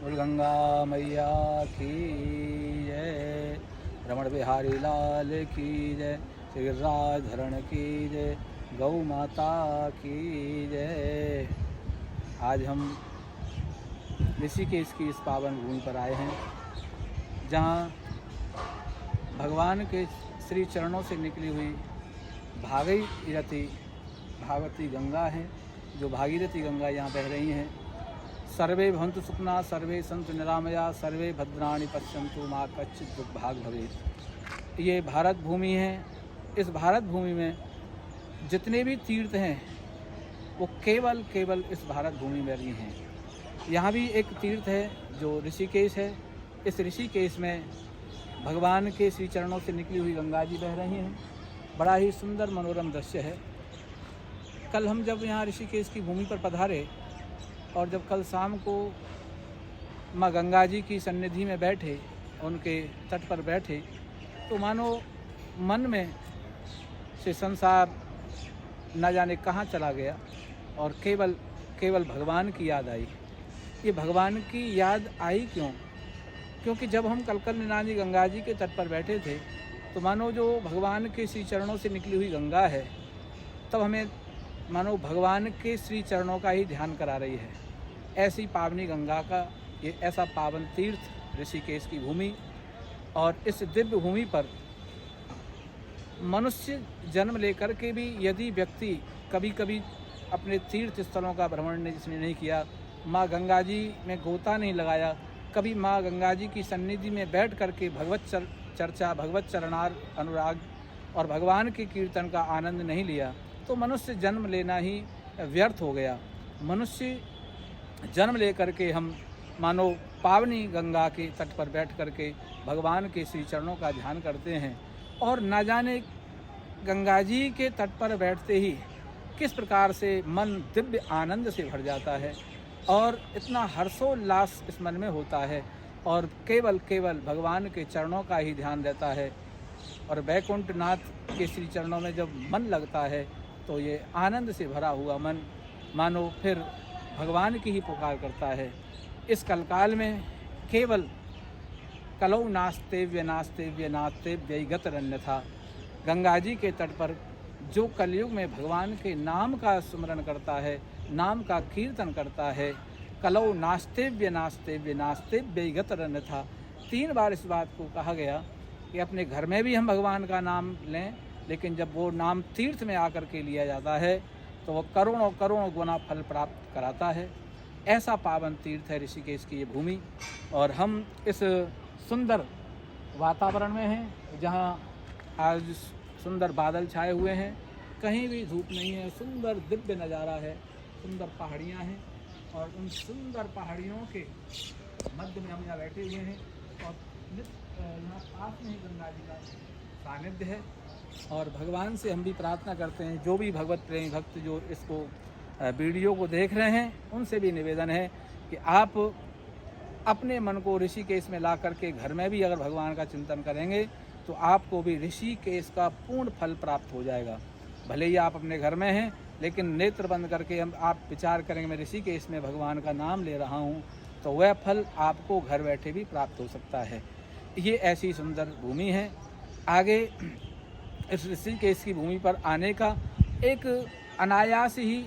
बोल गंगा मैया की जय, रमण बिहारी लाल की जय, श्री गिरिराज धरण की जय, गौ माता की जय। आज हम ऋषिकेश की इस पावन भूमि पर आए हैं, जहाँ भगवान के श्री चरणों से निकली हुई भागवती गंगा है। जो भागीरथी गंगा यहाँ बह रही हैं। सर्वे भवन्तु सुखिनः, सर्वे सन्तु निरामया, सर्वे भद्राणि पश्यन्तु मा कश्चित् दुर्भाग् भवेत्। ये भारत भूमि है। इस भारत भूमि में जितने भी तीर्थ हैं वो केवल इस भारत भूमि में ही हैं। यहाँ भी एक तीर्थ है जो ऋषिकेश है। इस ऋषिकेश में भगवान के श्री चरणों से निकली हुई गंगा जी बह रही हैं। बड़ा ही सुंदर मनोरम दृश्य है। कल हम जब यहाँ ऋषिकेश की भूमि पर पधारे और जब कल शाम को माँ गंगा जी की सन्निधि में बैठे, उनके तट पर बैठे, तो मानो मन में से संसार न जाने कहाँ चला गया और केवल भगवान की याद आई। ये भगवान की याद आई क्यों? क्योंकि जब हम कलकल निनानी गंगा जी के तट पर बैठे थे तो मानो जो भगवान के श्री चरणों से निकली हुई गंगा है, तब हमें मानो भगवान के श्री चरणों का ही ध्यान करा रही है। ऐसी पावनी गंगा का ये ऐसा पावन तीर्थ ऋषिकेश की भूमि, और इस दिव्य भूमि पर मनुष्य जन्म लेकर के भी यदि व्यक्ति कभी अपने तीर्थ स्थलों का भ्रमण जिसने नहीं किया, माँ गंगा जी में गोता नहीं लगाया, कभी माँ गंगा जी की सन्निधि में बैठ करके भगवत चर्चा, भगवत चरणार अनुराग और भगवान के कीर्तन का आनंद नहीं लिया, तो मनुष्य जन्म लेना ही व्यर्थ हो गया। मनुष्य जन्म लेकर के हम मानो पावनी गंगा के तट पर बैठ करके भगवान के श्री चरणों का ध्यान करते हैं, और न जाने गंगा जी के तट पर बैठते ही किस प्रकार से मन दिव्य आनंद से भर जाता है और इतना हर्षोल्लास इस मन में होता है, और केवल भगवान के चरणों का ही ध्यान रहता है। और वैकुंठनाथ के श्री चरणों में जब मन लगता है तो ये आनंद से भरा हुआ मन मानो फिर भगवान की ही पुकार करता है। इस कलकाल में केवल कलौ नास्तेव्य नास्तेव्य नास्तेव्य गतरन्य था। गंगा जी के तट पर जो कलयुग में भगवान के नाम का स्मरण करता है, नाम का कीर्तन करता है, कलौ नास्तेव्य नास्तेव्य नास्तेव्य गतरन्य था। 3 बार इस बात को कहा गया कि अपने घर में भी हम भगवान का नाम लें, लेकिन जब वो नाम तीर्थ में आकर के लिया जाता है तो वो करोड़ों गुना फल प्राप्त कराता है। ऐसा पावन तीर्थ है ऋषिकेश की ये भूमि, और हम इस सुंदर वातावरण में हैं जहाँ आज सुंदर बादल छाए हुए हैं, कहीं भी धूप नहीं है, सुंदर दिव्य नज़ारा है, सुंदर पहाड़ियाँ हैं, और उन सुंदर पहाड़ियों के मध्य में हम यहाँ बैठे हुए हैं, और यहाँ पास में ही गंगा जी का सानिध्य है। और भगवान से हम भी प्रार्थना करते हैं, जो भी भगवत प्रेमी भक्त जो इसको वीडियो को देख रहे हैं, उनसे भी निवेदन है कि आप अपने मन को ऋषिकेश में ला करके घर में भी अगर भगवान का चिंतन करेंगे तो आपको भी ऋषिकेश का पूर्ण फल प्राप्त हो जाएगा। भले ही आप अपने घर में हैं, लेकिन नेत्र बंद करके आप विचार करेंगे मैं ऋषिकेश में भगवान का नाम ले रहा हूँ, तो वह फल आपको घर बैठे भी प्राप्त हो सकता है। ये ऐसी सुंदर भूमि है। आगे इस ऋषिकेश की भूमि पर आने का एक अनायास ही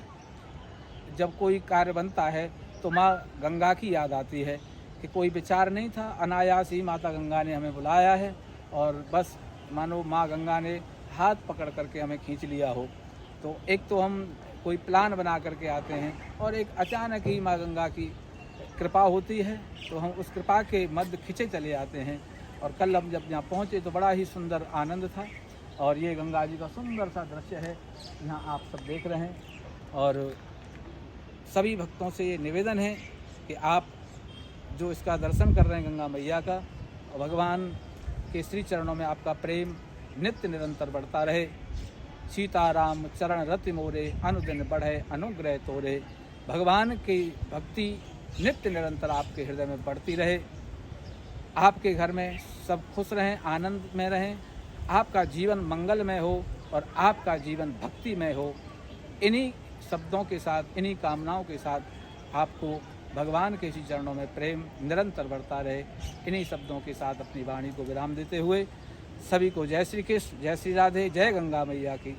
जब कोई कार्य बनता है तो माँ गंगा की याद आती है कि कोई विचार नहीं था, अनायास ही माता गंगा ने हमें बुलाया है, और बस मानो माँ गंगा ने हाथ पकड़ करके हमें खींच लिया हो। तो एक तो हम कोई प्लान बना करके आते हैं, और एक अचानक ही माँ गंगा की कृपा होती है तो हम उस कृपा के मध्य खिंचे चले आते हैं। और कल हम जब यहाँ पहुँचे तो बड़ा ही सुंदर आनंद था, और ये गंगा जी का सुंदर सा दृश्य है यहाँ आप सब देख रहे हैं। और सभी भक्तों से ये निवेदन है कि आप जो इसका दर्शन कर रहे हैं गंगा मैया का, भगवान के श्री चरणों में आपका प्रेम नित्य निरंतर बढ़ता रहे। सीताराम चरण रति मोरे, अनुदिन बढ़े अनुग्रह तोरे। भगवान की भक्ति नित्य निरंतर आपके हृदय में बढ़ती रहे। आपके घर में सब खुश रहें, आनंद में रहें, आपका जीवन मंगलमय हो और आपका जीवन भक्तिमय हो। इन्हीं शब्दों के साथ, इन्हीं कामनाओं के साथ आपको भगवान के इसी चरणों में प्रेम निरंतर बढ़ता रहे। इन्हीं शब्दों के साथ अपनी वाणी को विराम देते हुए सभी को जय श्री कृष्ण, जय श्री राधे, जय गंगा मैया की।